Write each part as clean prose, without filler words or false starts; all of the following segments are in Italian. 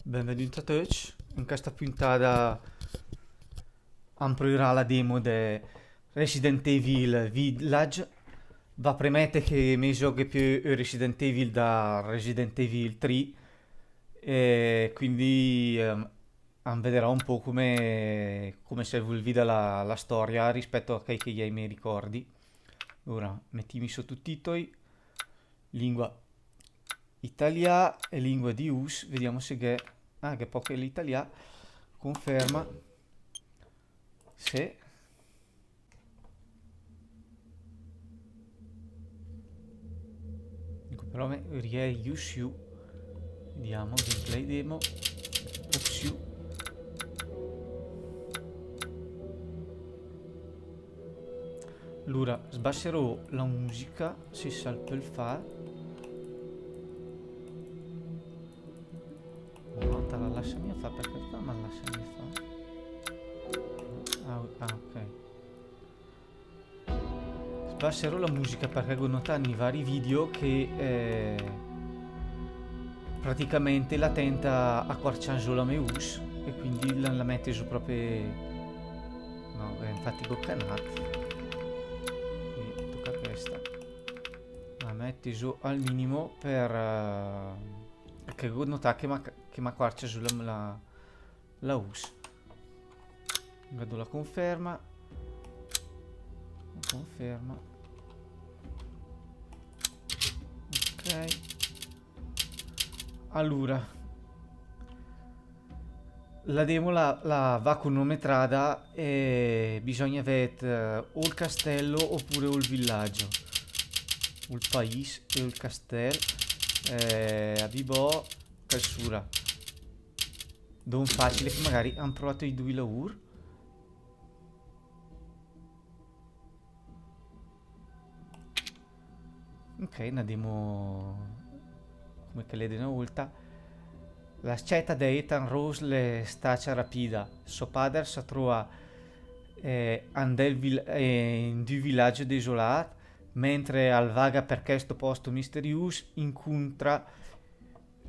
Benvenuti a tutti. In questa puntata aprirà la demo di Resident Evil Village. Va premette che mi giochi più Resident Evil da Resident Evil 3 e quindi vedrà un po' come si evolvida la storia rispetto a che gli miei ricordi. Ora mettimi sottotitoli, lingua italiana e lingua di US, vediamo se che che poco è l'italiano, conferma se ecco, però riei Yusiu, vediamo gameplay demo Yusiu. Allora sbasserò la musica se salpa il fa. No, te la lasciami fa perché fa, ma lasciami fa. Ok. Sbasserò la musica perché ho notato in vari video che praticamente la tenta a quarciare solo a meus e quindi la mette su proprio. No, infatti con canale. Tocca questa. La metti su al minimo per che ho notato che ma quarcia sulla la US. Vedo la conferma. Conferma. Ok. Allora, la demo la va cronometrata e bisogna vedere o il castello oppure o il villaggio, o il paese e il castello. A Bibò, Calsura. Don facile che magari hanno provato i due lavori. Ok, una demo come che le una volta. La scelta di Ethan Rose le stacia rapida. Suo padre si trova in due villaggi desolati, mentre al vaga per questo posto misterioso incontra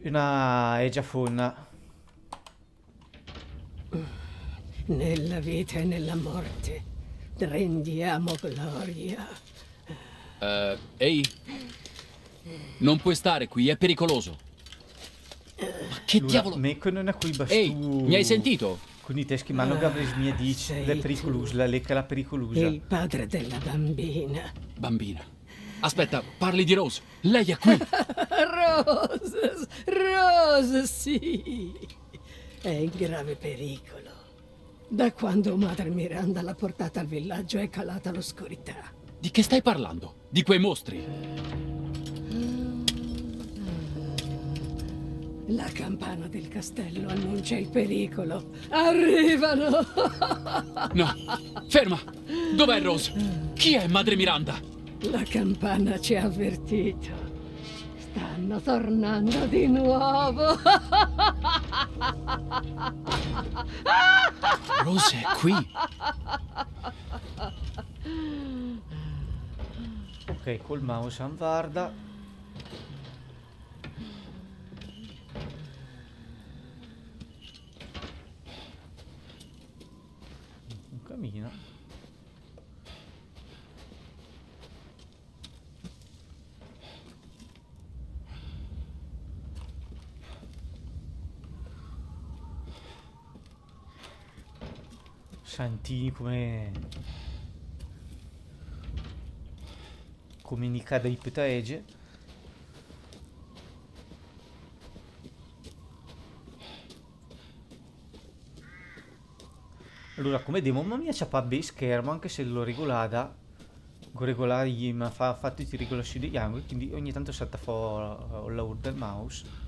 una egiafonna. Nella vita e nella morte rendiamo gloria. Ehi, non puoi stare qui, è pericoloso. Ma che Allora, diavolo? me non è qui Ehi, bastu. mi hai sentito? Con i teschi ma non avrei mia dice sei le pericolosa, la lecca la pericolosa. Il padre della bambina. Bambina. Aspetta, parli di Rose. Lei è qui. Rose, sì. È in grave pericolo. Da quando madre Miranda l'ha portata al villaggio è calata l'oscurità. Di che stai parlando? Di quei mostri? La campana del castello annuncia il pericolo. Arrivano! No, ferma! Dov'è Rose? Chi è Madre Miranda? La campana ci ha avvertito. Stanno tornando di nuovo. Rose è qui. Ok, col mouse anvarda. Non cammina. Santini come indica dai petaege. Allora come demo mamma mia c'ha pa bei schermo anche se l'ho regolata. Go regolare mi ha fatto ti regola su degli angoli quindi ogni tanto salta fuori il lavoro del mouse.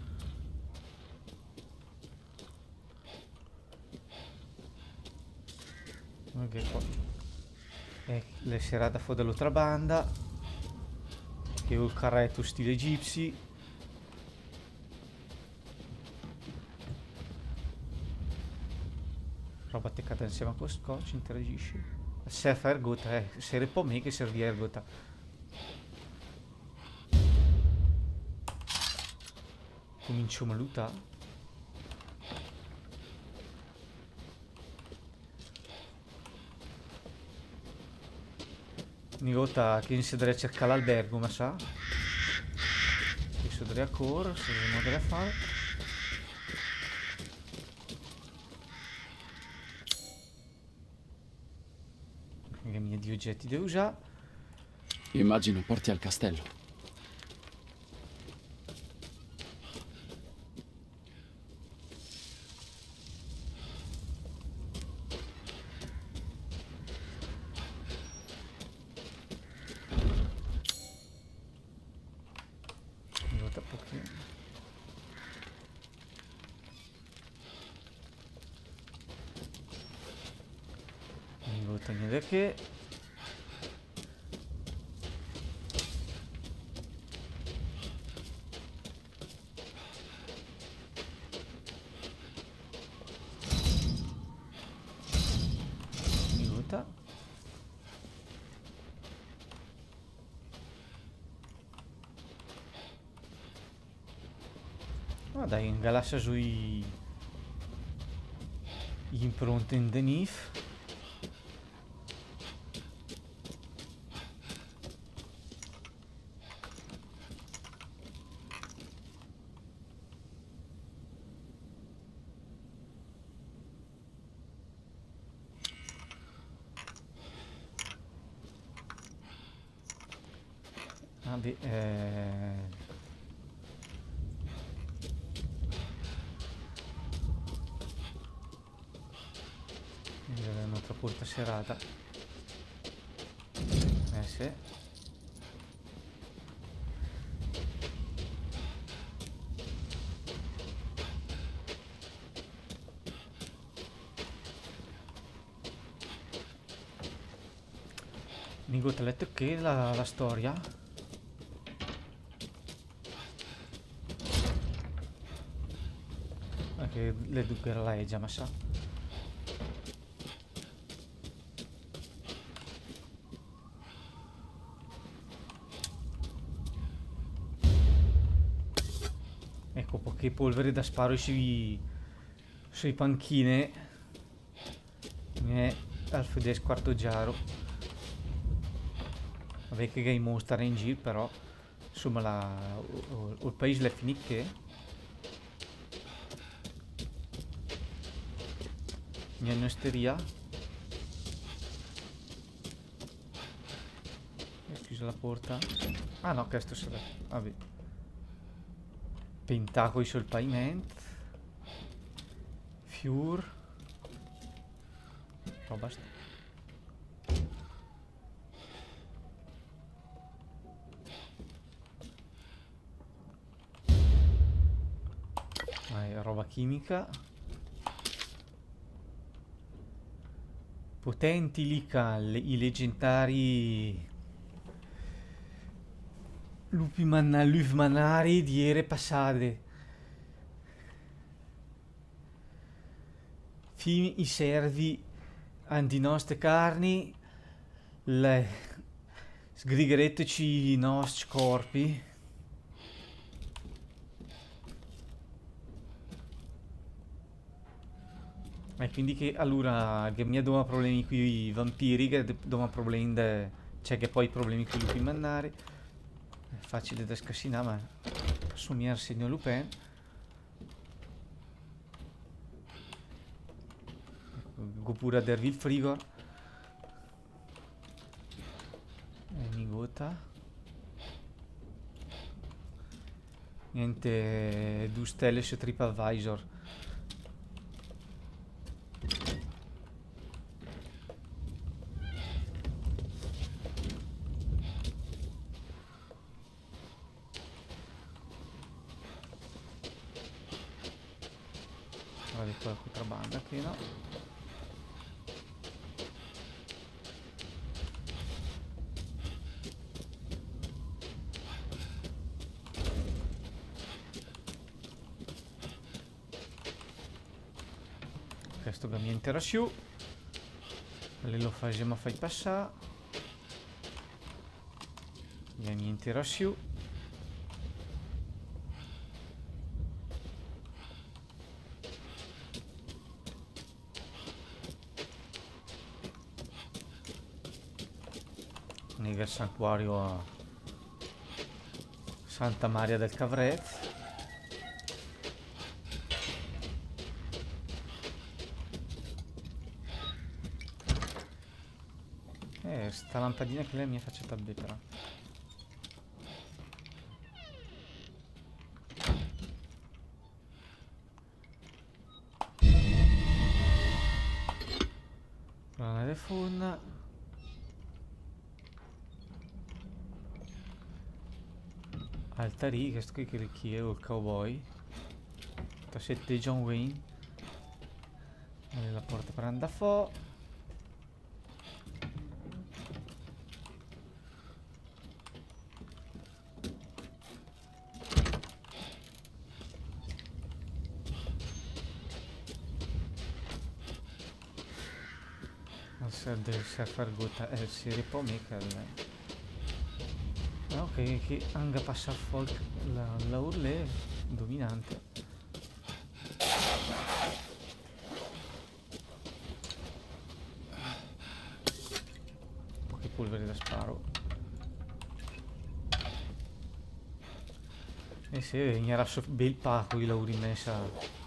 Ok, qua le serata fuori dall'altra banda che ho il carretto stile gypsy. Roba attaccata insieme a questo scotch interagisci se fa ergota se po' me che servì ergota. Cominciamo a lootare. Ogni volta che si deve cercare l'albergo, ma sa. Adesso dovrei correre, se dobbiamo andare a fare. I miei oggetti devo usare. Immagino porti al castello. Ogni volta pochino. Ogni volta niente che. Ogni volta. Ah dai, in galassia sui impronte in Denif. Ah beh, un'altra porta serrata. Sì. Nico, ti ho letto che la storia? Che le duche la è già, ma sa. Ecco, poche polvere da sparo sui panchine. Al fedes quarto giaro. Vabbè che i mostri in giro, però insomma il paese è finito che in osteria. È chiusa la porta. Ah no, questo sarà. Vabbè. Pentacoli sul pavimento. Fiur. No, basta. Roba chimica. Potenti i leggendari lufmanari di ere passate. I servi di nostre carni, le sgrigheretteci i nostri corpi. E quindi che allora che mi abbiamo problemi con i vampiri, che abbiamo problemi c'è che poi problemi con i lupi mannari. È facile da scassinare, ma assomiglia al segno Lupin. Go pure a dervi il frigo. E mi gota. Niente, 2 stelle su TripAdvisor. Vale qua la contrabbanda qui, no? Questo gambiente era su. Le lo facciamo fai passare. Gambiente era su. nel santuario a Santa Maria del Cavret. Sta lampadina che lei mi faccia tabbe però. Colonna de fonna. Altari, questo qui che chi è? O il cowboy. Tassette John Wayne. Apre la porta per andare fuori. Deve far gota si ripò mica ok che anche passa fuori la urle dominante. Poche polvere da sparo e se ignara so bel paco di lauri messa.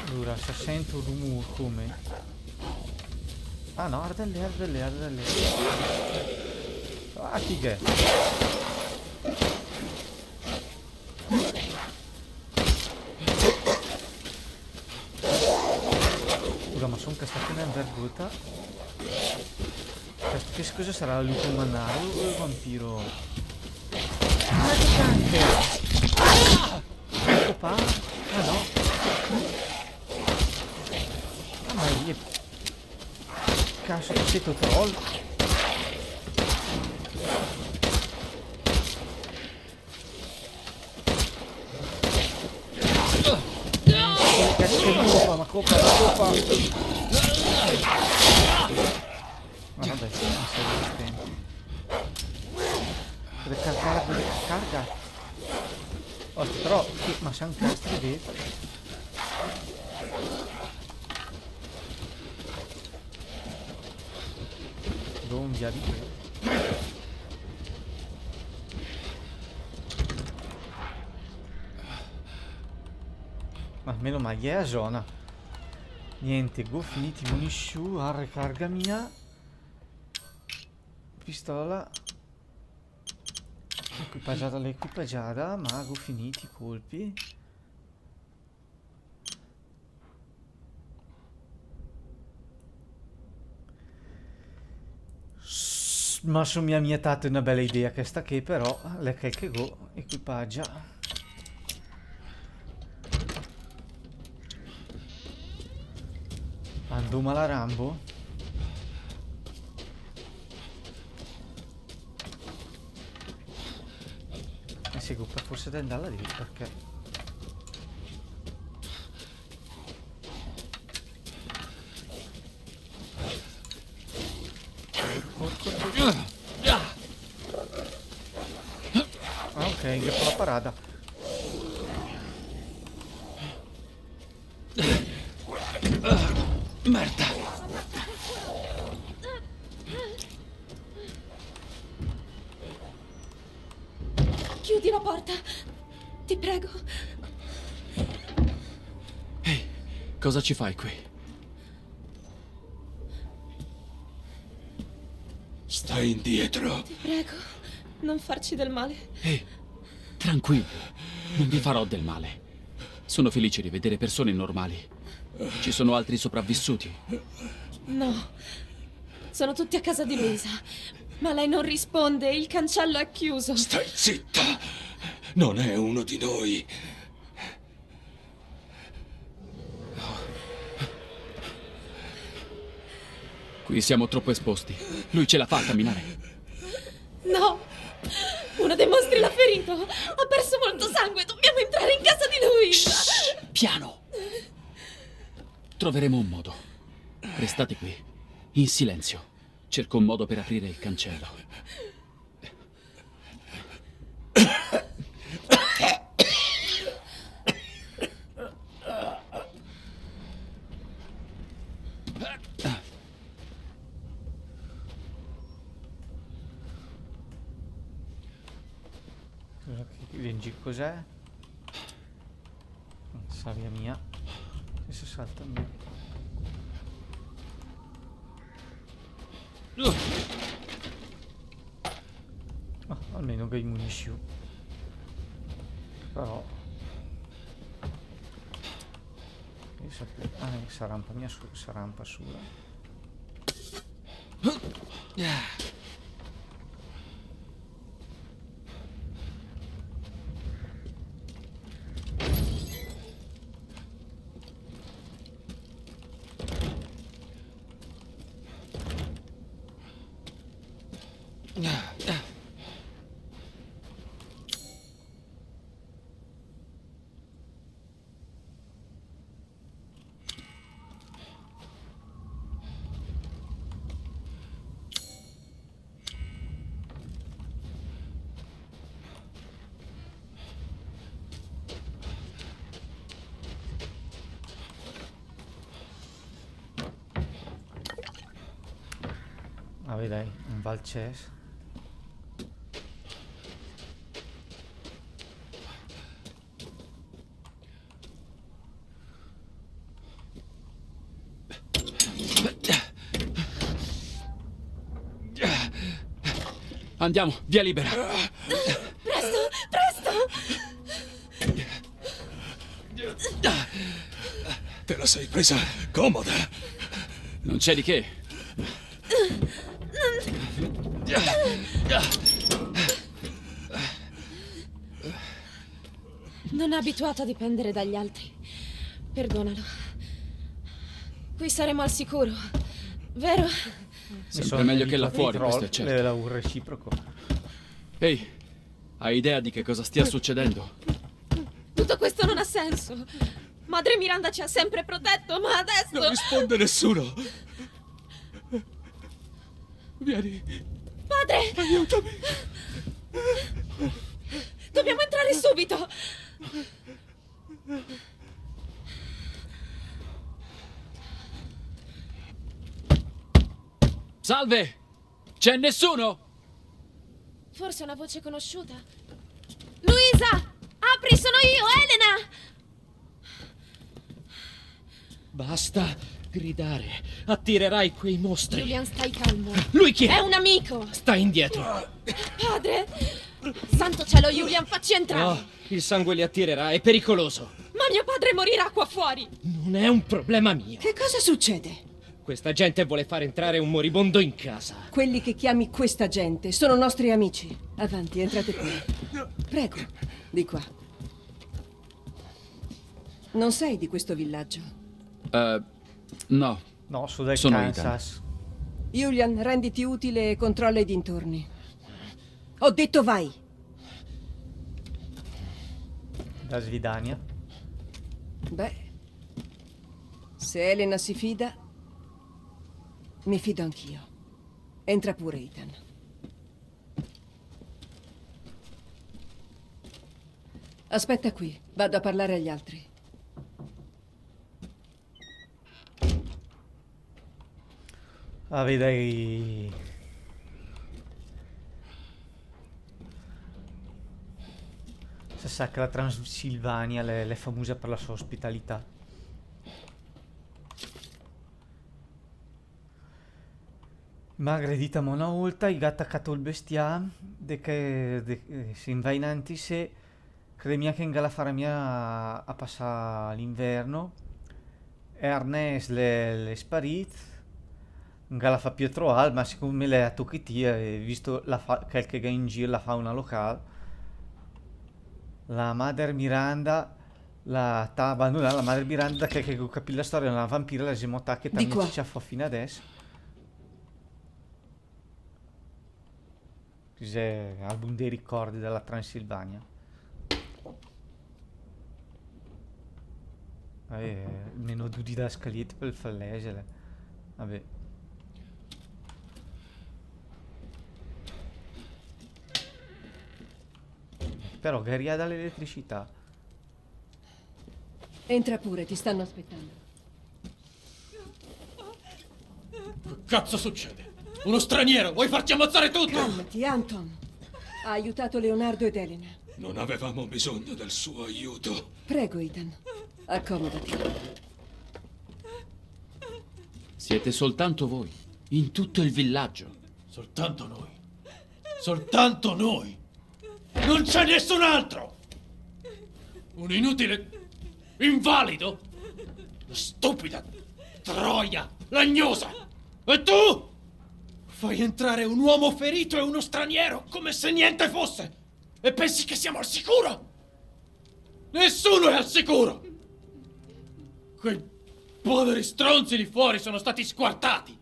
Allora, se sento un rumore come... Ah no, ardelle. Ah, chi che è? Scusa, ma sono cascato in vergogna. Che scusa sarà il lupo mannario o il vampiro? Ah, che cante! Ecco qua? Ah no! Ah ma è... Cazzo che siete troll! Che lupa, ma copa! Ma vabbè, sì, non sei resistente. Deve carga. Oh, però, ma sei un castro dietro. Do un via di qui. Ma almeno maglia a zona. Niente, go finiti munisciu, arre carga mia. Pistola. Equipaggiata l'equipaggiata, mago finiti i colpi. Ma su mi ha mietato una bella idea questa che però le che go equipaggia. Anduma la Rambo. E seguo per forse da andare lì perché ok, che fa la parata. Merda! Chiudi la porta, ti prego. Ehi, cosa ci fai qui? Stai indietro. Ti prego, non farci del male. Ehi, tranquillo, non vi farò del male. Sono felice di vedere persone normali. Ci sono altri sopravvissuti? No, sono tutti a casa di Luisa. Ma lei non risponde, il cancello è chiuso. Stai zitta! Non è uno di noi. Qui siamo troppo esposti. Lui ce la fa a camminare. No, Uno dei mostri l'ha ferito. Ha perso molto sangue. Dobbiamo entrare in casa di Luisa. Shh, piano. Troveremo un modo. Restate qui, in silenzio. Cerco un modo per aprire il cancello. Leggi cos'è? Savia mia. Adesso salta via. Oh, almeno bei munizioni. Però questa rampa mia questa rampa sulla. Vabbè dai, un Valces. Andiamo, via libera. Presto, presto. Te la sei presa comoda. Non c'è di che. Non è abituato a dipendere dagli altri. Perdonalo. Qui saremo al sicuro, vero? Sempre meglio che là fuori, questo è certo. È un reciproco. Ehi, hai idea di che cosa stia succedendo? Tutto questo non ha senso. Madre Miranda ci ha sempre protetto, ma adesso... Non risponde nessuno. Vieni, Padre, aiutami. dobbiamo entrare subito. Salve! C'è nessuno? Forse una voce conosciuta. Luisa! Apri, sono io, Elena! Basta gridare. Attirerai quei mostri. Julian, stai calmo. Lui chi è? È un amico. Sta indietro. Padre! Santo cielo, Julian, facci entrare. No, il sangue li attirerà. È pericoloso. Ma mio padre morirà qua fuori. Non è un problema mio. Che cosa succede? Questa gente vuole far entrare un moribondo in casa. Quelli che chiami questa gente sono nostri amici. Avanti, entrate qui. Prego, di qua. Non sei di questo villaggio? No. No, su del Sono Kansas. Julian, renditi utile e controlla i dintorni. Ho detto vai! Da Svidania. Beh, se Elena si fida, mi fido anch'io. Entra pure, Ethan. Aspetta qui, vado a parlare agli altri. Ah, vedrai. Si sa che la Transilvania è famosa per la sua ospitalità. Ma aggredita una volta, il gatto attaccato il bestia, se invainanti se cremia che ingala fare mia a passare l'inverno. Ernest le sparit. La fa Pietro Al, ma siccome lei ha tocchetia e visto quel che in giro la fauna locale, la Madre Miranda la ta abbandonata. La Madre Miranda che capì la storia della vampira la siamo che Di qua. ci fa fino adesso. Cos'è? Album dei ricordi della Transilvania. Meno dudi da scaliette per fallegele. Vabbè. Però che ria dall'elettricità. Entra pure, ti stanno aspettando. Che cazzo succede? Uno straniero, vuoi farci ammazzare tutti? Calmati, Anton. Ha aiutato Leonardo ed Elena. Non avevamo bisogno del suo aiuto. Prego, Ethan. Accomodati. Siete soltanto voi, in tutto il villaggio. Soltanto noi. Soltanto noi. Non c'è nessun altro. Un inutile invalido. Stupida troia lagnosa. E tu? Fai entrare un uomo ferito e uno straniero come se niente fosse. E pensi che siamo al sicuro? Nessuno è al sicuro. Quei poveri stronzi lì fuori sono stati squartati.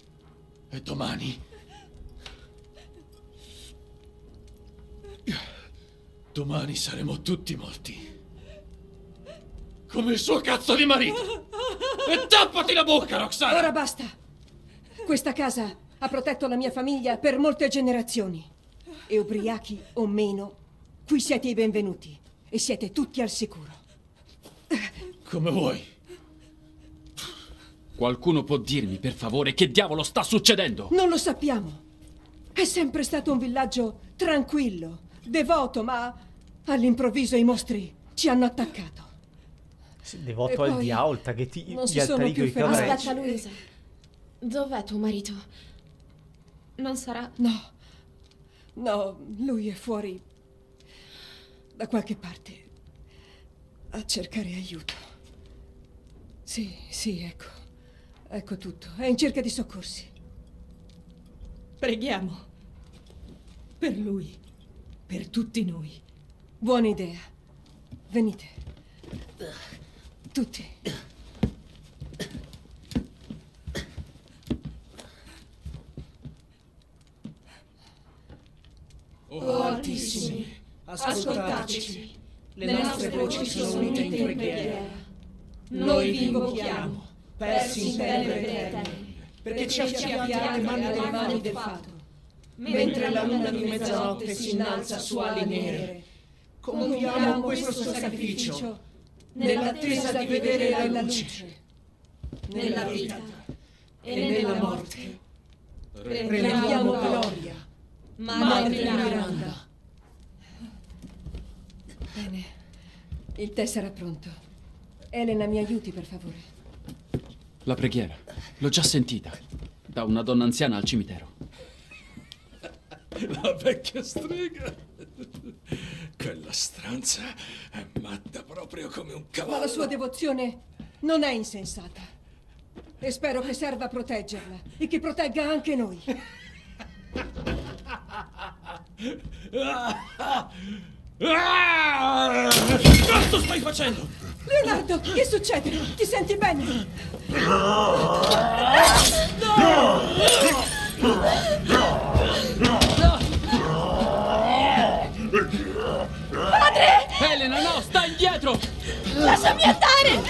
E domani... Domani saremo tutti morti. Come il suo cazzo di marito. E tappati la bocca, Roxana! Ora basta. Questa casa ha protetto la mia famiglia per molte generazioni. E ubriachi o meno, qui siete i benvenuti. E siete tutti al sicuro. Come vuoi. Qualcuno può dirmi, per favore, che diavolo sta succedendo? Non lo sappiamo. È sempre stato un villaggio tranquillo, devoto, ma all'improvviso i mostri ci hanno attaccato. Devoto E al poi diavolo, che ti non si gli sono altri più coi fermati. cavrecci. Aspetta, Luisa. Dov'è tuo marito? Non sarà... No, lui è fuori da qualche parte a cercare aiuto. Sì, ecco. Ecco tutto. È in cerca di soccorsi. Preghiamo. Per lui. Per tutti noi. Buona idea. Venite. Tutti. O Altissimi, ascoltateci. Le nostre voci sono unite in preghiera. Noi vi invochiamo, persi in tenebre eterne, perché ci affiate mani dai vani del fato. Mentre la luna di mezzanotte si innalza su ali nere, compiamo questo sacrificio nell'attesa di vedere la luce, nella vita e nella morte. Rendiamo gloria, Madre Miranda. Bene. Il tè sarà pronto. Elena, mi aiuti, per favore. La preghiera, l'ho già sentita. Da una donna anziana al cimitero. La vecchia strega. Quella stronza è matta proprio come un cavallo. Ma la sua devozione non è insensata. E spero che serva a proteggerla e che protegga anche noi. Cazzo stai facendo? Leonardo, che succede? Ti senti bene? Elena, no, sta indietro! Lasciami andare!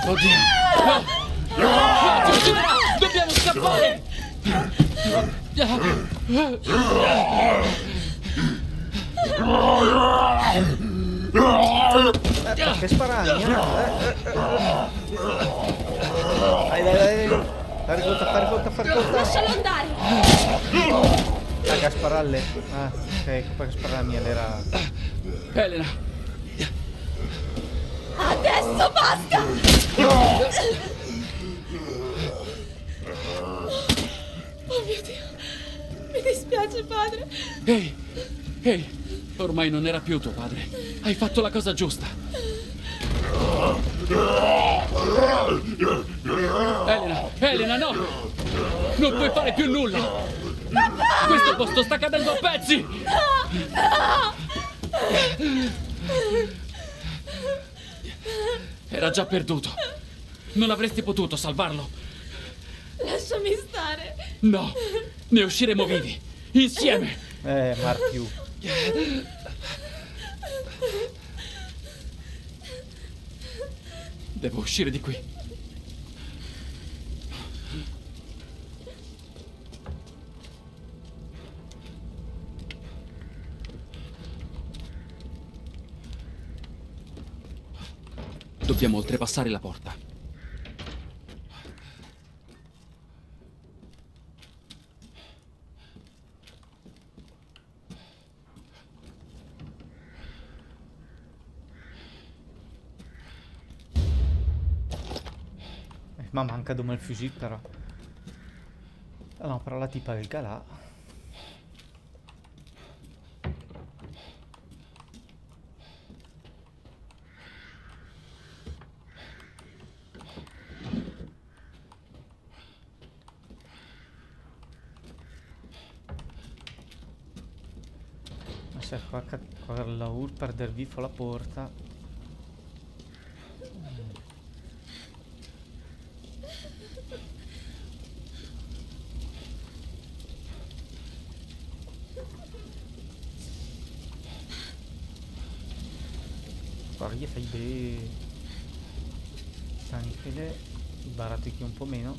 Oddio! No! No, ci ucciderà! Dobbiamo scappare! Che sparagna? Dai. Fare conta. Lascialo andare! Che spararle. Ah, ok, che sparare mia era... Elena! Adesso basta! Oh mio Dio! Mi dispiace, padre! Ehi! Ormai non era più tuo padre. Hai fatto la cosa giusta. Elena, no! Non puoi fare più nulla! Papà! Questo posto sta cadendo a pezzi! Era già perduto. Non avresti potuto salvarlo. Lascia lasciami stare. No, ne usciremo vivi, insieme. Marpiù. Devo uscire di qui. Dobbiamo oltrepassare la porta. Ma manca dove il fusil però. Ah no, però la tipa del galà. Ma se qua la UR perder vivo la porta. Guarda, fai bene. Stanchele, baratichi un po' meno.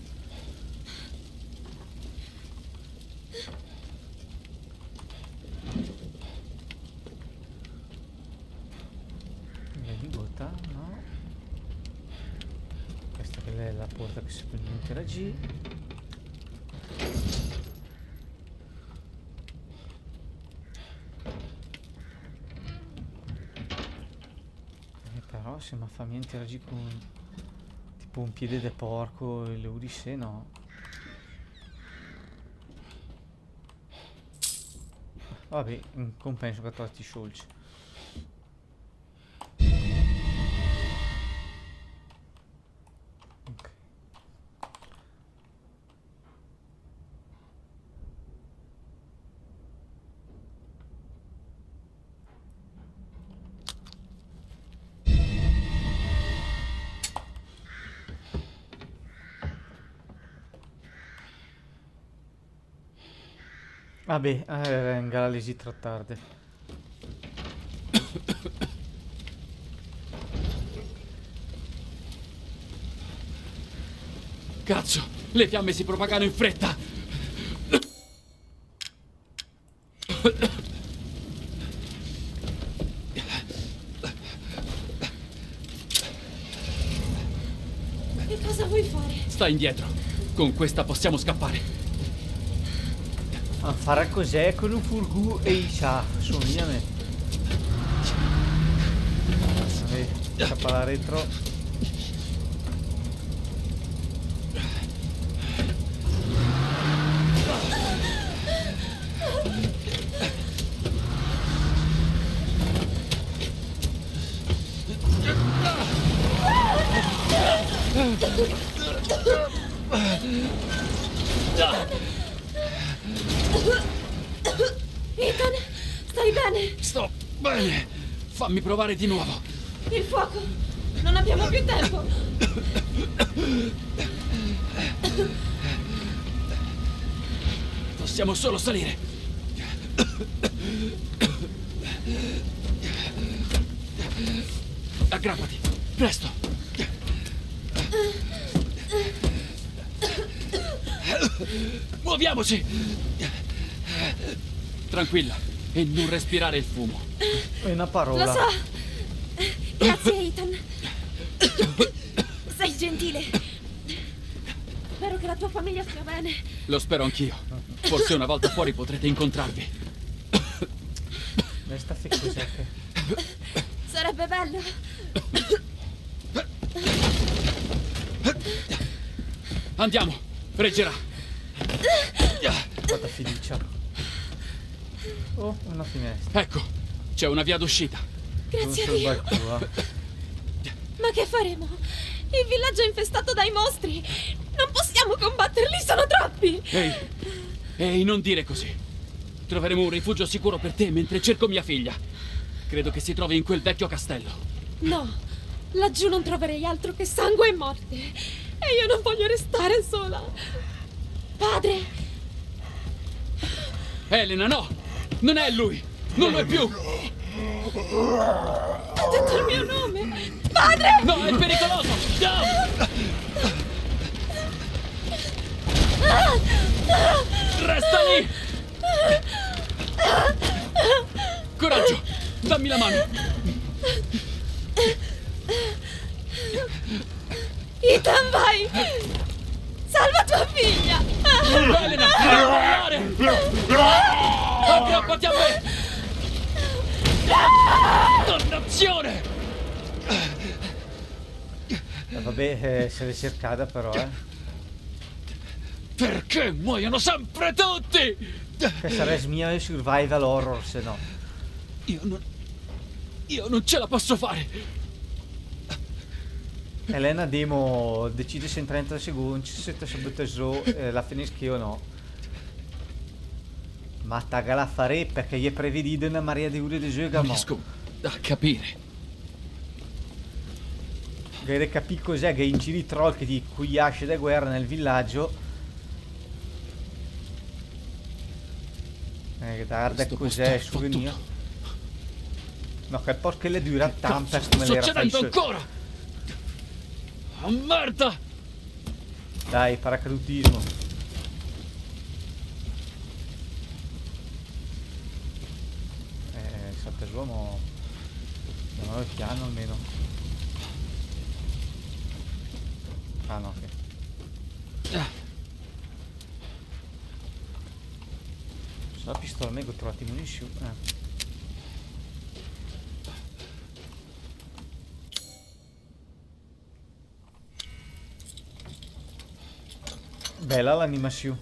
Vedi gota, no? Questa che è la porta che si può interagire. Però se mi fa interagire con tipo un piede de porco e le udisse, no. Vabbè, in compenso che trovi sciolci. Ok. Vabbè, venga lesi troppo tardi. Cazzo, le fiamme si propagano in fretta. Che cosa vuoi fare? Sta indietro. Con questa possiamo scappare. A fare cos'è con un furgù e i sa, somiglia a me. Scappa retro. Ethan, stai bene? Sto bene. Fammi provare di nuovo. Il fuoco! Non abbiamo più tempo! Possiamo solo salire. Aggrappati, presto. Muoviamoci. Tranquilla e non respirare il fumo. È una parola. Lo so! Grazie, Ethan. Sei gentile. Spero che la tua famiglia stia bene. Lo spero anch'io. Forse una volta fuori potrete incontrarvi. Resta cos'è che... Sarebbe bello. Andiamo, reggerà. Guarda fiducia. Oh, una finestra. Ecco, c'è una via d'uscita. Grazie a Non so Dio. il tua. Ma che faremo? Il villaggio è infestato dai mostri. Non possiamo combatterli, sono troppi. Ehi, non dire così. Troveremo un rifugio sicuro per te mentre cerco mia figlia. Credo che si trovi in quel vecchio castello. No, laggiù non troverei altro che sangue e morte. E io non voglio restare sola. Padre! Elena, no! Non è lui! Non lo è più! Ha detto il mio nome! Padre! No, è pericoloso! No! Resta lì! Coraggio! Dammi la mano! Ethan, vai! Salva tua figlia! Elena, non mollare! Aggrappati a me! Dannazione! Vabbè, se l'è cercata però, Perché muoiono sempre tutti? Questa è mia survival horror, se no. Io non ce la posso fare! Elena Demo decide se in 30 secondi se ti butta giù la finisci o no. Ma taga la fare perché gli è prevedito una Maria di Ure di gioca, Non mo. riesco a capire. Che capì cos'è che in giri troll che di cui esce da guerra nel villaggio. Guarda Questo cos'è posto fa souvenir. tutto. No, che porca le dura tanto Sta come le era succedendo fai ancora! Oh, merda! Dai, paracadutismo. Salta giù, ma da 9 piano almeno. Ah no, ok. Sulla pistola mega ho trovato i munizioni. Bella l'animazione.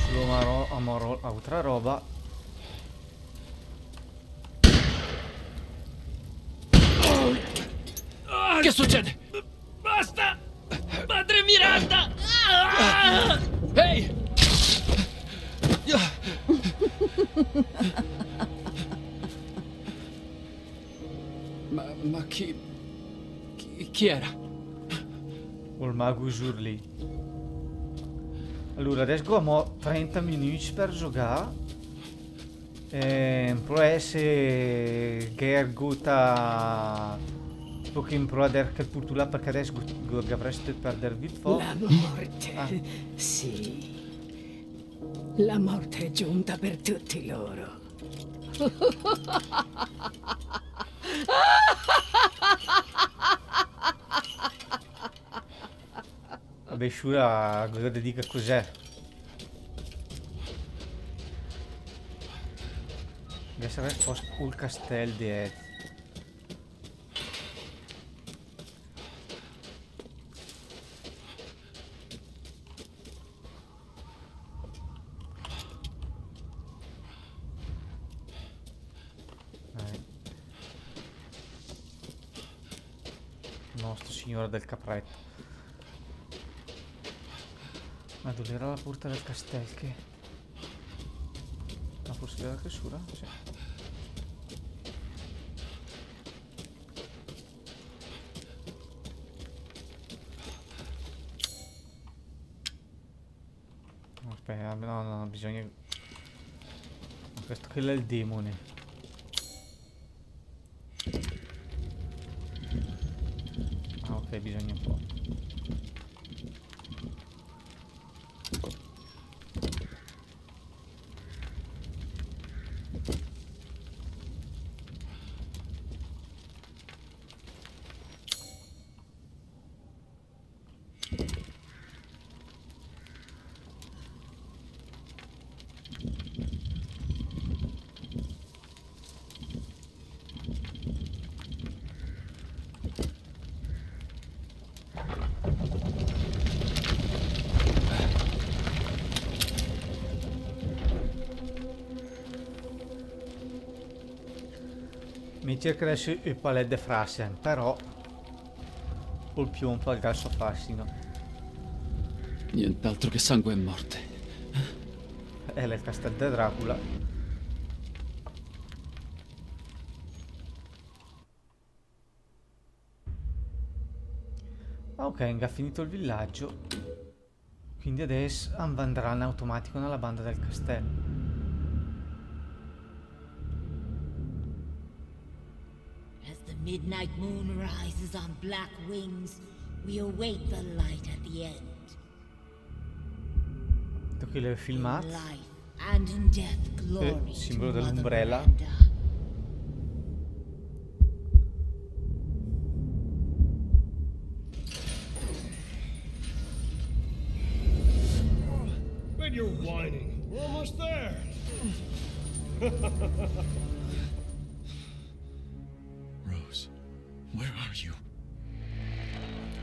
Solo amoro altra roba. Che succede? Basta! Padre Miranda! Ehi! Ma chi era? Col mago lì. Allora adesso abbiamo 30 minuti per giocare. Può essere che ergota poco pro adesso che purtroppo perché adesso avreste perdervi il fuoco. La morte, sì. La morte è giunta per tutti loro. Vabbè, Shura, cosa ti dica cos'è? Deve essere post il castello di Ed. Nostra Signora del Capretto. Ma dove era la porta del castello? Che? Ma forse della chiusura? Sì. No, aspetta, no, bisogna... Ma questo che è il demone. Ah, ok, bisogna un po'. Mi cerca adesso il palette de Frasen, però col piombo al gasso fascino. Nient'altro che sangue e morte. È il castello di Dracula. Ok, ha finito il villaggio. Quindi adesso andrà in automatico nella banda del castello. As the midnight moon rises on black wings, we await the light at the end. Qui le In filmato. life and in death, glory simbolo to Mother dell'ombrella. Miranda. When you're whining, we're almost there. Rose, where are you?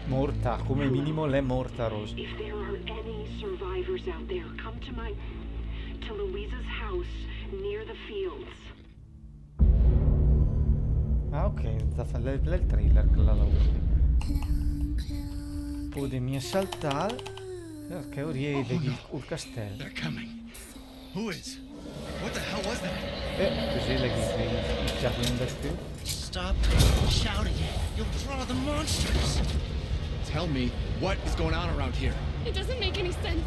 Morta, come minimo l'è morta Rose. If there are any survivors out there, come to Louisa's house near the fields. Ah ok, da fare il trailer che la lavoro. Podemi saltare perché ora vedi il castello. They're coming. Who is? What the hell was that? Così le il fiato in destra. Stop shouting. You'll draw the monsters. Tell me, what is going on around here? It doesn't make any sense.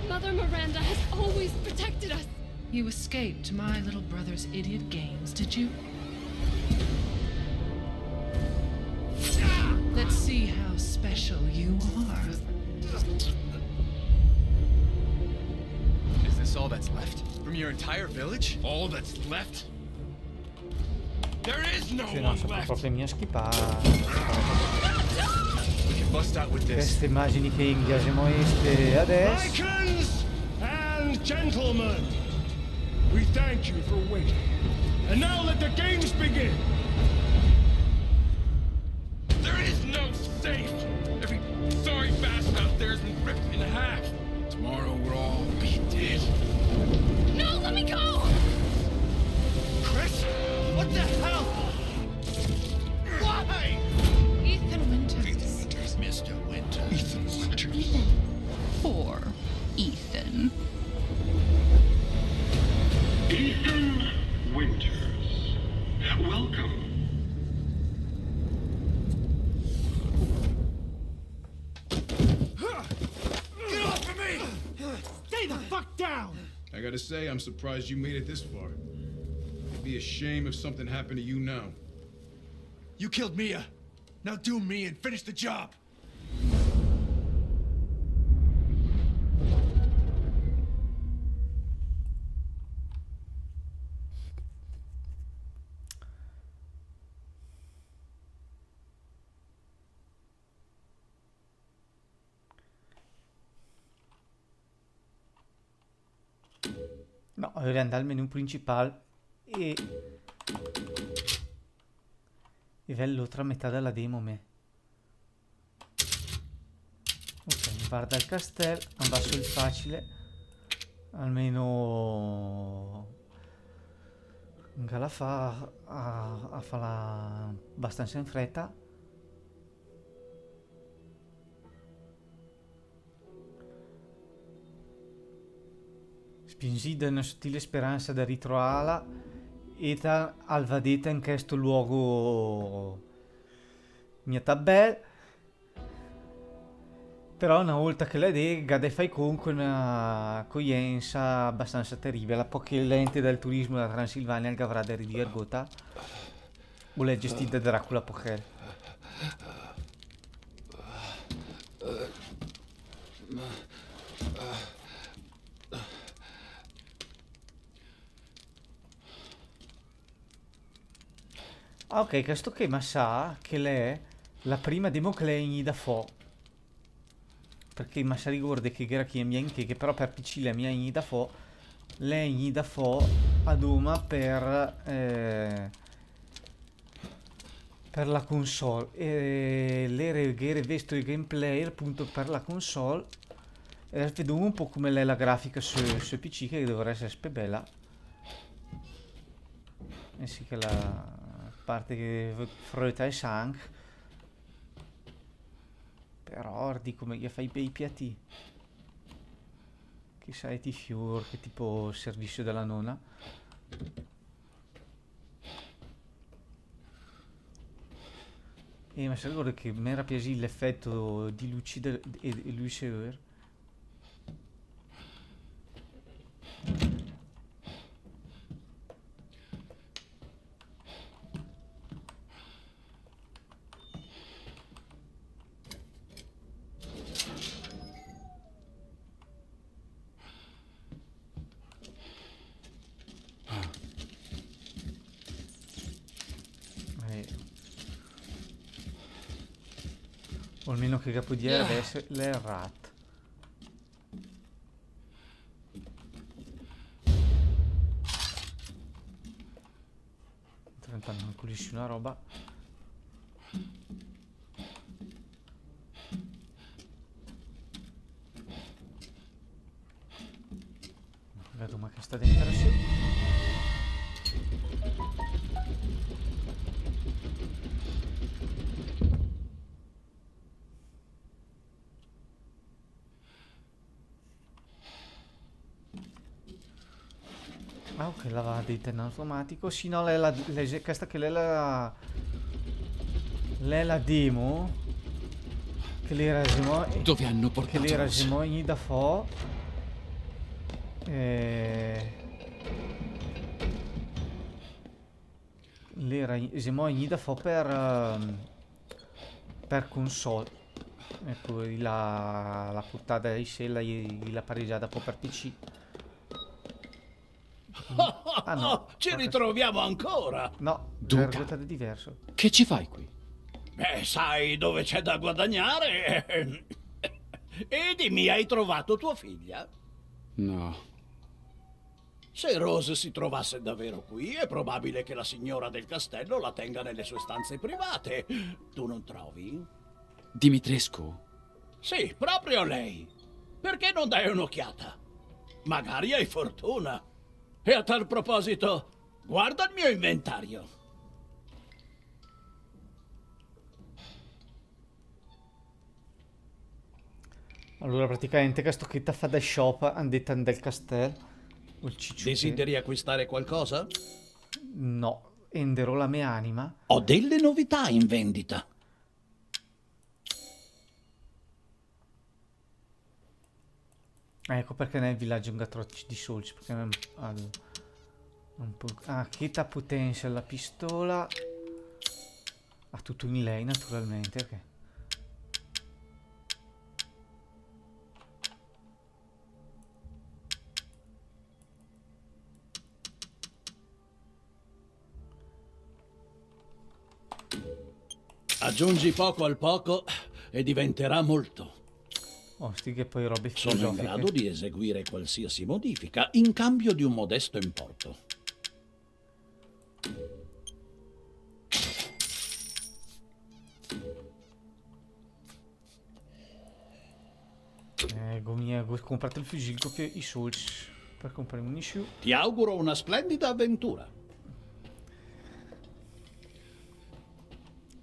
Mother Miranda has always protected us. You escaped my little brother's idiot games, did you? Let's see how special you are. Is this all that's left? From your entire village? All that's left? There is no Sì, no, one sono left. proprio mia schipata. We can bust out with this. Queste immagini che inghiasiamo adesso. Vikings and gentlemen, we thank you for waiting. And now let the games begin. There is no safe. Every sorry bastard out there has been ripped in half. Tomorrow we'll all be dead. No, let me go! Chris, what the hell? Why? Ethan Winters. Mr. Winter. Ethan Winters. Poor Ethan. Ethan Winters. Welcome. Get off of me! Stay the fuck down! I gotta say, I'm surprised you made it this far. It'd be a shame if something happened to you now. You killed Mia. Now do me and finish the job. No, dovrei andare al menu principale e livello tra metà della demo me. Ok, guarda il castello, va sul facile, almeno la fa a farla abbastanza in fretta. Spingi una sottile speranza da ritrovarla e al vedete in questo luogo mia tabella. Però una volta che la gade fai comunque una coglienza abbastanza terribile. La poche lente del turismo da Transilvania che avrà da ridirgota o le gestite da Dracula Pocher. Ah ok, questo che ma sa che lei è la prima demo che lei da fo. Perché ma sa ricorda che era chi è mia che però per PC la mia da fo. Lei da fo ad una per la console. E le reghere vesto il gameplay appunto per la console. E vedo un po' come è la grafica su PC che dovrebbe essere bella. E sì che la parte che frutta e sang, però di come gli fai bei piatti, che sai ti fior che tipo servizio della nonna. Ma se ricordo che mi era piaciuto l'effetto di luce e luce. O almeno che capodiera adesso le rat. Intanto non pulisci una roba. Vedo ma che sta dentro adesso. Ah, ok, la va detta in automatico. Sì, no, questa che lei la demo. Che le rasimo. Dove hanno portato? Che le rasimo ogni da fo. Le rasimo ogni da fo per console. Ecco, la puttana di sella la pareggiata un po' per PC. Ah no, ci ritroviamo ancora. No, Duca, è diverso. Che ci fai qui? Sai dove c'è da guadagnare? E dimmi, hai trovato tua figlia? No. Se Rose si trovasse davvero qui, è probabile che la signora del castello la tenga nelle sue stanze private. Tu non trovi? Dimitrescu? Sì, proprio lei. Perché non dai un'occhiata? Magari hai fortuna. E a tal proposito, guarda il mio inventario. Allora, praticamente questo che fa da shop andetta del castello. Desideri acquistare qualcosa? No, enderò la mia anima. Ho delle novità in vendita. Ecco perché nel villaggio un gatrocci di soldi. Perché Kita potential la pistola. Ha tutto in lei naturalmente. Ok. Aggiungi poco al poco e diventerà molto. Oh, sti che poi robe Sono in filosofiche. grado di eseguire qualsiasi modifica in cambio di un modesto importo. Ho comprato il fucile con i soldi per comprare munizioni. Ti auguro una splendida avventura.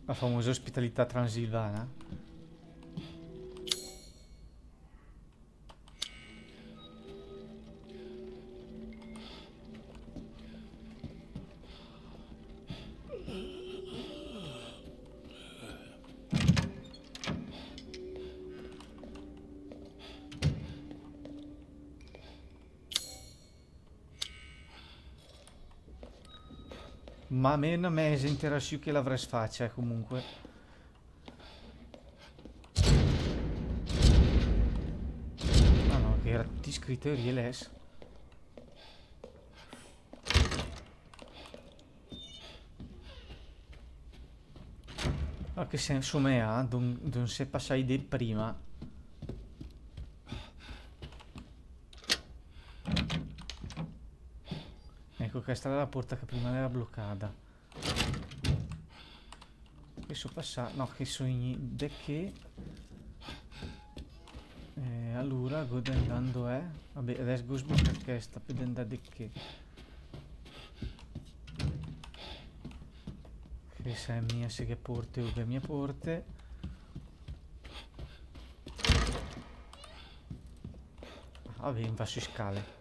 La famosa ospitalità transilvana. Ma a me non mi esenterà su che l'avrei sfaccia comunque. Ah no, che era tutti scritto RLS. Ma che senso me ha? Non se passai di prima. Ecco, questa era la porta che prima era bloccata. Adesso passa... No, che sogni... De che... allora, godendo è... Vabbè, adesso go sblocca questa, per andare di che... Che se è mia, se che porte o che mia porte... Vabbè, va su scale.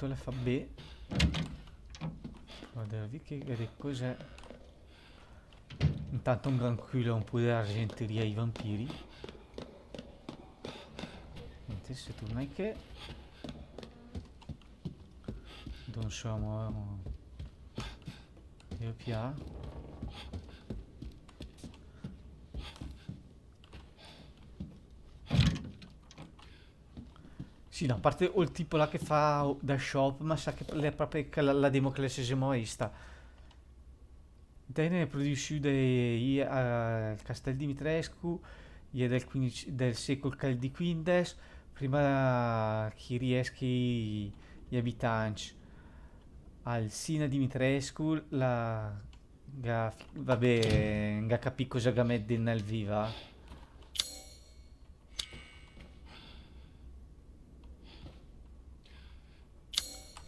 sto le fa B. Vedervi che cos'è. Intanto un gran culo, un po' di argenteria ai vampiri. Niente, se torna che non siamo io pia. Sì, no, a parte o il tipo là che fa da shop, ma sa che è proprio la demo che le siamo vista. Bene, produce il Castel Dimitrescu, del secolo Cal di Quindes, prima che riesca gli abitanti. Al Sina Dimitrescu, vabbè, non capì cosa gamette nel viva.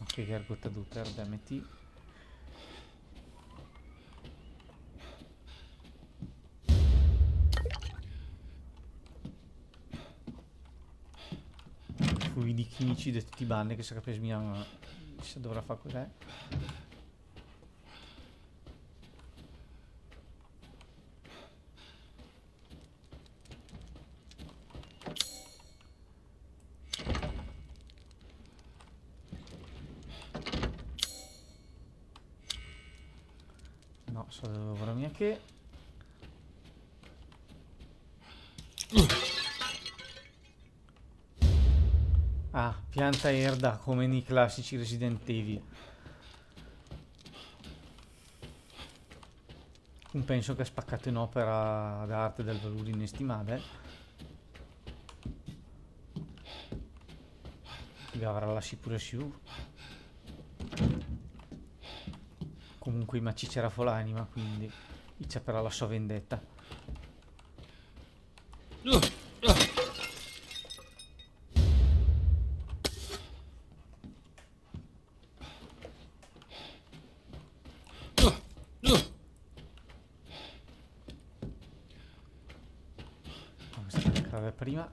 Ok, gargota duper, dammi. Fluidi chimici di tutti i banni che si capisce ma se dovrà fare cos'è. No, so dovrà mia che ah, pianta erda come nei classici Resident Evil. Non penso che ha spaccato in opera d'arte del valore inestimabile. Che avrà la sicurezza. Comunque ma ci c'era l'anima, quindi c'è per la sua vendetta. Prima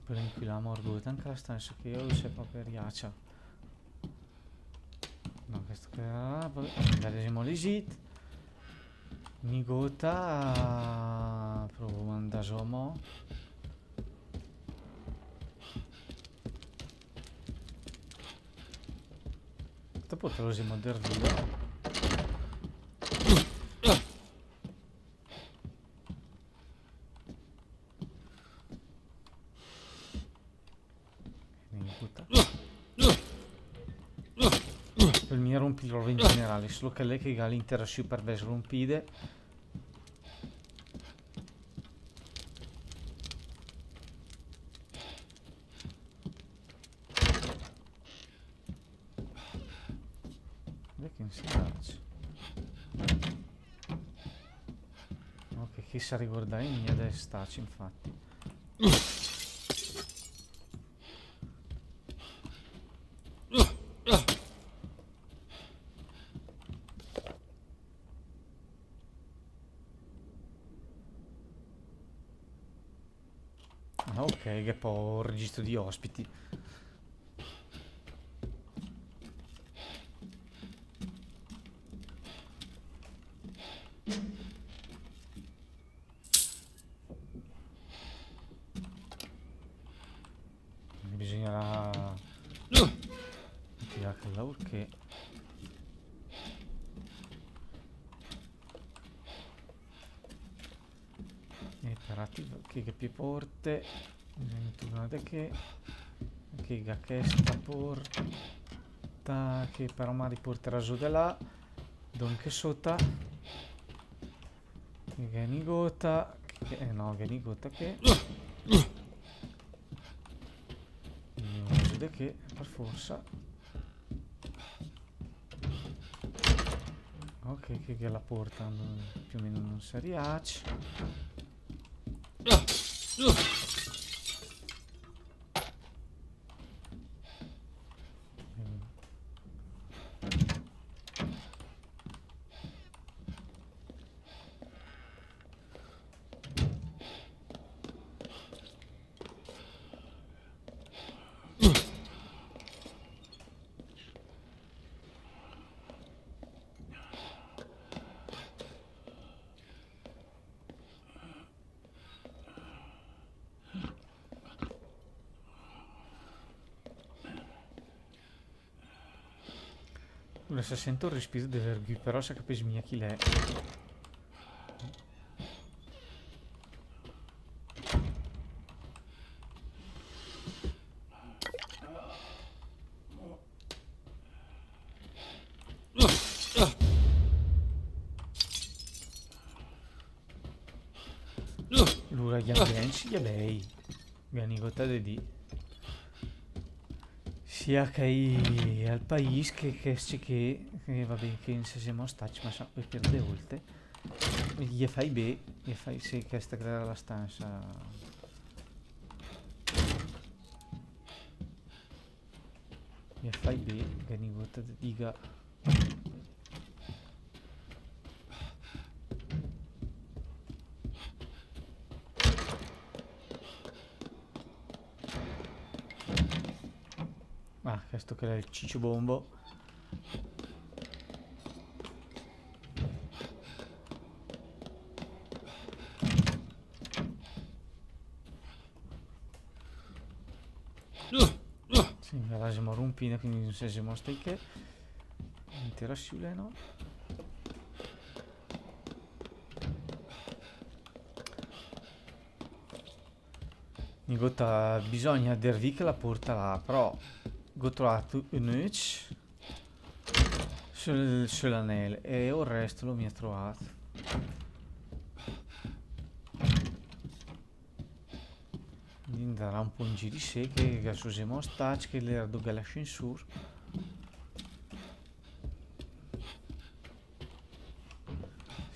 per inquilare morgo anche la stanza che io se proprio riaccia. No, questo che vedremo l'esit Nigota provo mandasomo. Dopo te lo usiamo del video. Per me rompi il in generale, solo che lei che ha l'intera super base rompide. Ok, che sa riguardare in mia destaci infatti. Ok, che poi registro di ospiti. Bisognerà tirare che lavoro che e per attivare che più porte guardate che ga questa porta che però mi riporterà giù da là donde sotto che nigota che no che nigota che che per forza ok che la porta più o meno non si riesce. Adesso sento il respiro di Vergù, però se capisci mia chi l'è. L'ura gli ambienti e lei. Ganigota di sia che al paese che vabbè che non siamo stati ma poi per le volte gli fai bene gli fai sì che sta creare la stanza gli fai bene ganigota diga questo che è il ciccio bombo. Sì, la siamo rompina, quindi non siamo stati che intera siule no. Nigotta bisogna dirvi che la porta là, però ho trovato un H sull'anello e il resto lo mi ha trovato. Quindi andrà un po' in giro di sé che adesso siamo stati che l'era do l'ascensore.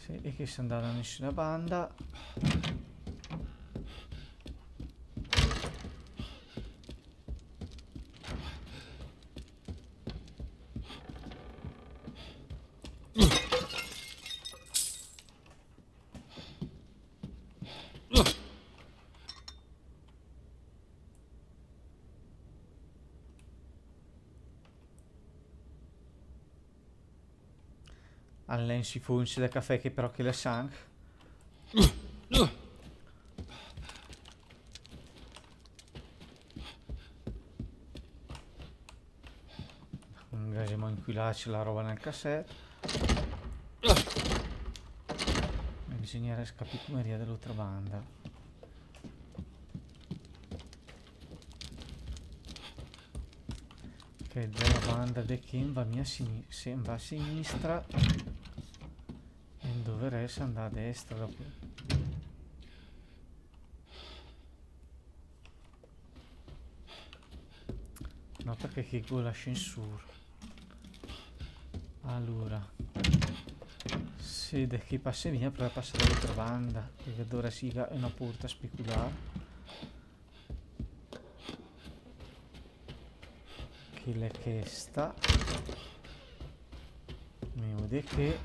Sì, e che si andava da nessuna banda. Allen si funge da caffè che però che la sangue. Andiamo a inquilarci la roba nel cassetto. E bisognerebbe capire come ria dell'altra banda. Che della banda di Kim va mia sembra a sinistra e dovresti andare a destra dopo. No, perché che con l'ascensore. Allora se da chi passa via però passa dall'altra banda perché dovrà sia una porta speculare che l'è che sta mi vede che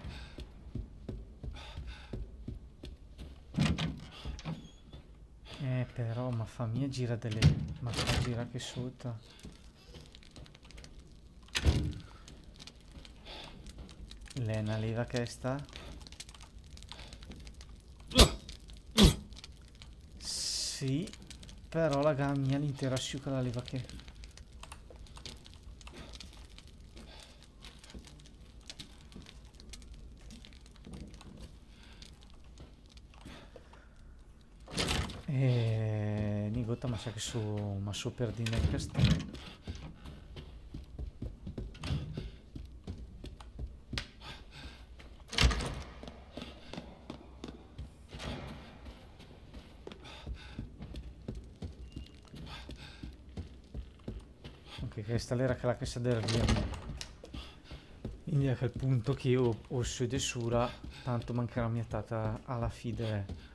però ma fa mia gira delle ma fa gira che sotto Lena leva che sta sì però la gamma l'intera asciuga la leva che Nigotta ma sa che ma so per dire il castello questa era che la casa del via quindi a quel punto che io ho su di sura tanto mancherà mia tata alla fine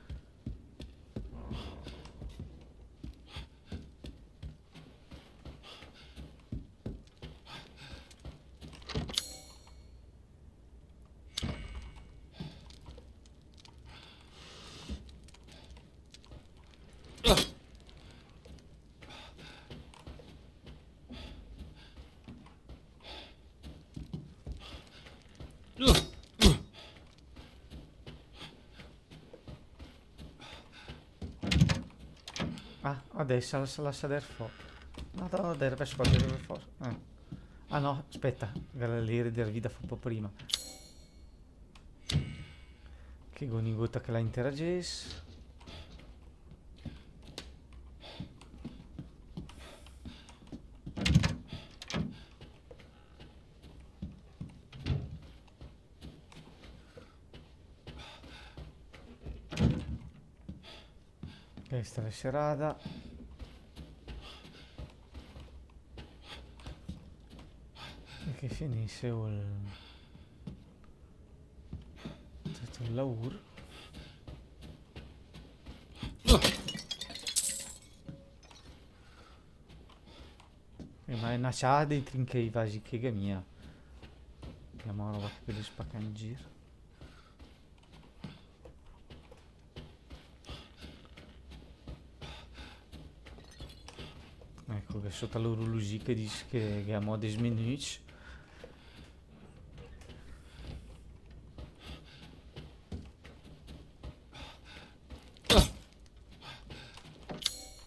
adesso la sa del fuoco madonna deve spargere per forza Ah no, aspetta, Galleria della vita fa un po' prima. Che gonigota che la interages. Questa è la serata. E che finisse il lavoro. Ma è una ciada dei trinchei vasi che mia. Andiamo a roba che li spacca in giro. Ecco che sotto l'orologia che dice che abbiamo 10 minuti.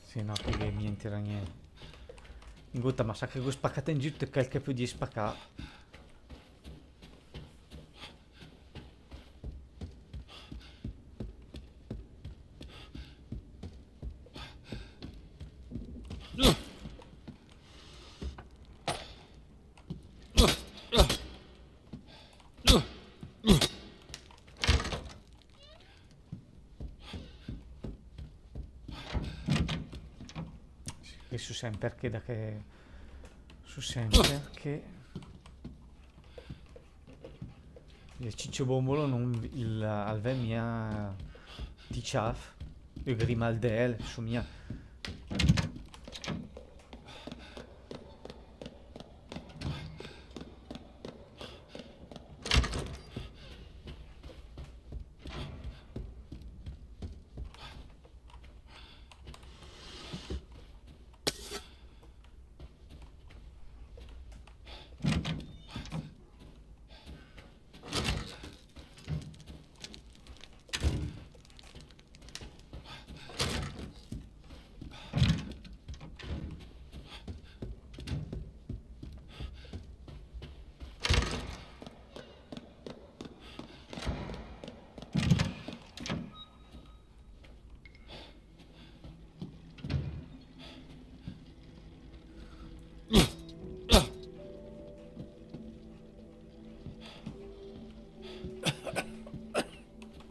Sì, no, che niente era niente. In gutta, ma sa che ho spaccato in giro e qualche più di spaccare. Che su sempre che da che su sempre che il ciccio bombolo non il alve mia di ciaf il grimaldel su mia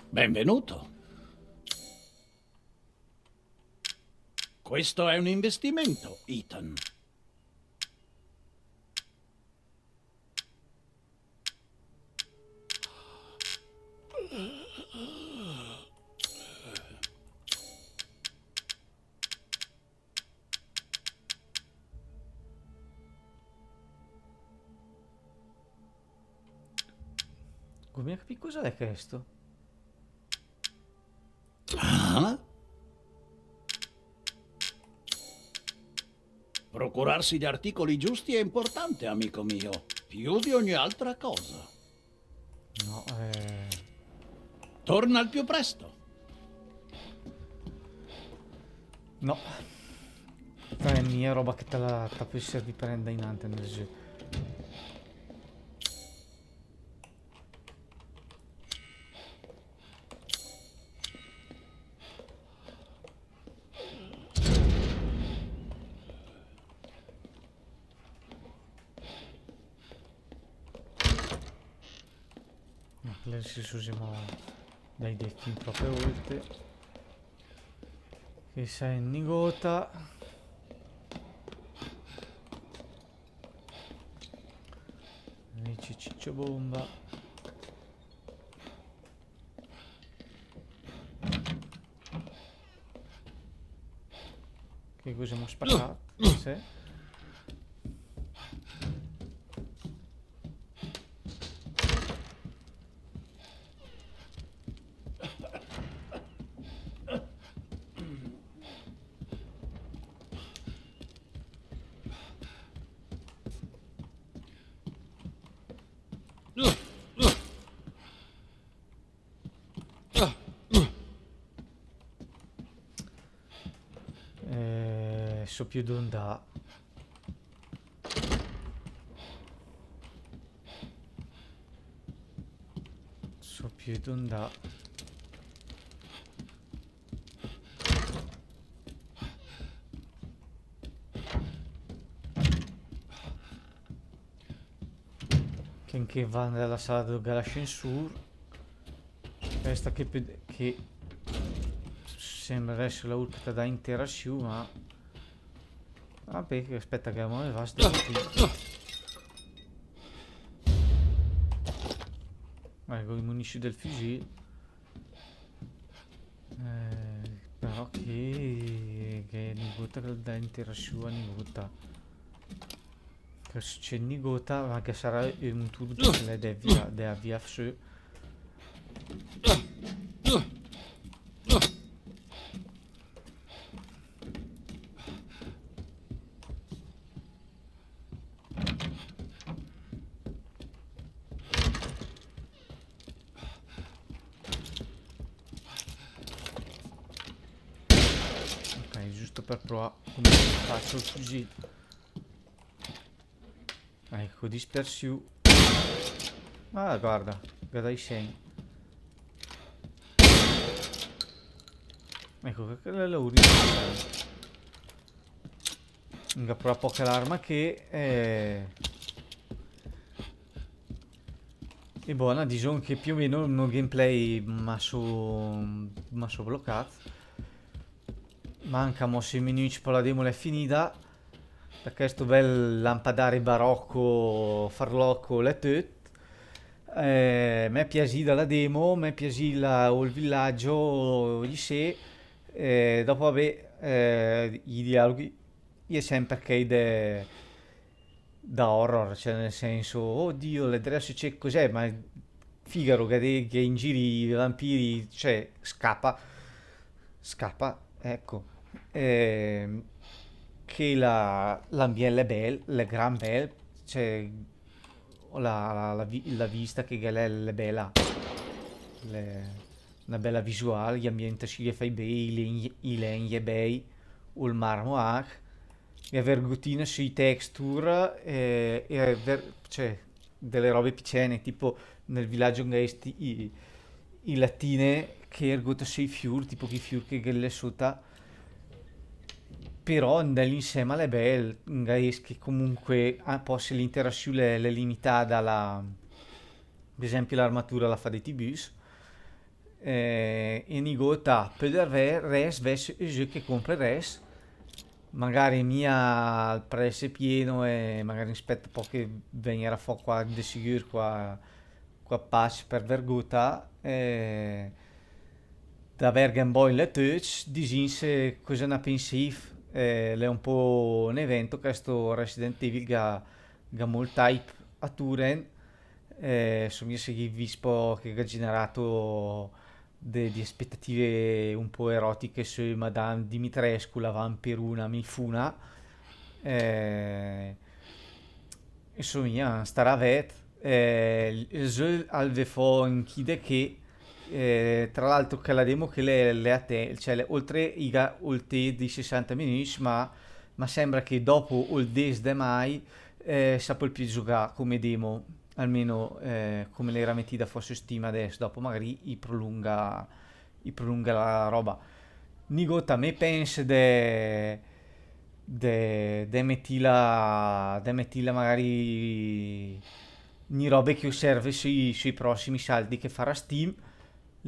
Benvenuto. Questo è un investimento, Ethan. come capire cosa è questo? Ah? Procurarsi di articoli giusti è importante, amico mio, più di ogni altra cosa. No, Torna al più presto. no, è mia roba che te la puoi servire per andare in ante nel gioco. Si usiamo dai detti proprio oltre che sei in nigota amici ciccio bomba che cosa abbiamo spaccato sì. So più d'onda più d'onda. Che va nella sala dell'ascensore. Questa che sembra essere la ultima da interazione, ma vabbè, che aspetta che ora va con i munici del fucile. Però che nigota che da interazione nigota. Che c'è nigota, ma che sarà un turno che le deve avviare su. Ok, giusto per provare come faccio il fucile. Ecco, dispersione. Ah, guarda dai segni. Ecco, che è l'audio. Non prova poca l'arma che è buona, diciamo che più o meno un gameplay masso bloccato. Manca mo 6 minuti per la demo è finita. Perché sto bel lampadare barocco farlocco le tutto. Mi è piaciuta la demo, mi è piaciuto il villaggio di sé. Dopo vabbè, i dialoghi è sempre che da horror, cioè nel senso, oddio, adesso c'è cos'è, ma Figaro che in giri i vampiri, cioè scappa, ecco. Che l'ambiente è bello, è gran bello, cioè la vista che è bella, una bella visuale, gli ambienti si fai bei, i legni è bei, il marmo anche, e vergotina sui texture, cioè delle robe piccene, tipo nel villaggio i lattine che ergono sui fiori, tipo che fiori che le sotto. Però nell'insieme è bello, che comunque posso l'interazione è limitata ad esempio l'armatura la fa dei T-Bus e nigota per il res verso il gioco che compra res magari mia il prezzo è pieno e magari aspetta un po' che venga fuori qua di sicuro qua pace per vergota da Game Boy le touch disinse cosa ne pensi è un po' un evento questo Resident Evil che ha molto hype a Turen insomma si è visto che ha generato di aspettative un po' erotiche su Madame Dimitrescu la vampiruna milfuna insomma starà vet al vefo in chide che tra l'altro che la demo che le a te, cioè oltre il te di 60 minuti ma sembra che dopo il des de mai sappia più giocare come demo almeno come l'era mettita fosse Steam adesso dopo magari prolunga la roba Nigota me pensa de mettila magari ni robe che serve sui prossimi saldi che farà Steam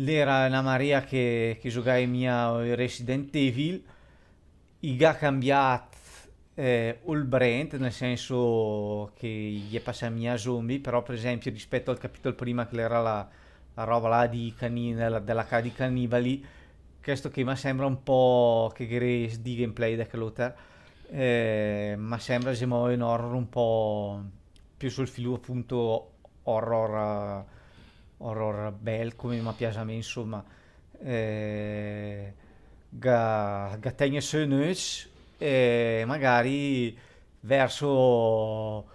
l'era una marea che giocai mia Resident Evil i ha cambiato il brand nel senso che gli è passata mia zombie però per esempio rispetto al capitolo prima che era la roba là di della cara di cannibali questo che mi sembra un po' che grace di gameplay da Clotter ma sembra siamo in horror un po' più sul filo appunto horror bel come mi piace a me insomma gattagna Sönös e magari verso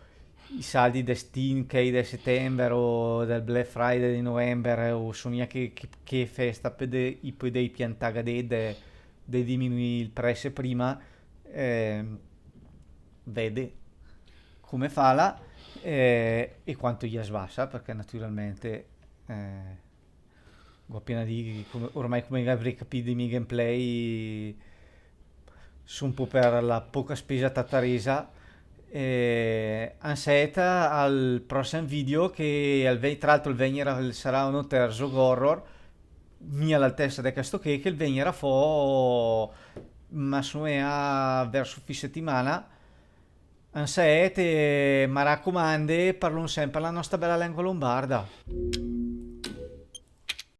i saldi di Steam che di settembre o del Black Friday di novembre o sono che festa per dei piantare dei diminuire il prezzo prima vede come fa là e quanto gli svassa perché naturalmente appena di ormai come avrei capito i miei gameplay su un po' per la poca spesa tataresa. Anseta al prossimo video che tra l'altro il venire sarà un terzo horror mia all'altezza di questo che il venire fo ma sono a verso fi settimana. Ansete, mi raccomando, parlo sempre la nostra bella lingua lombarda.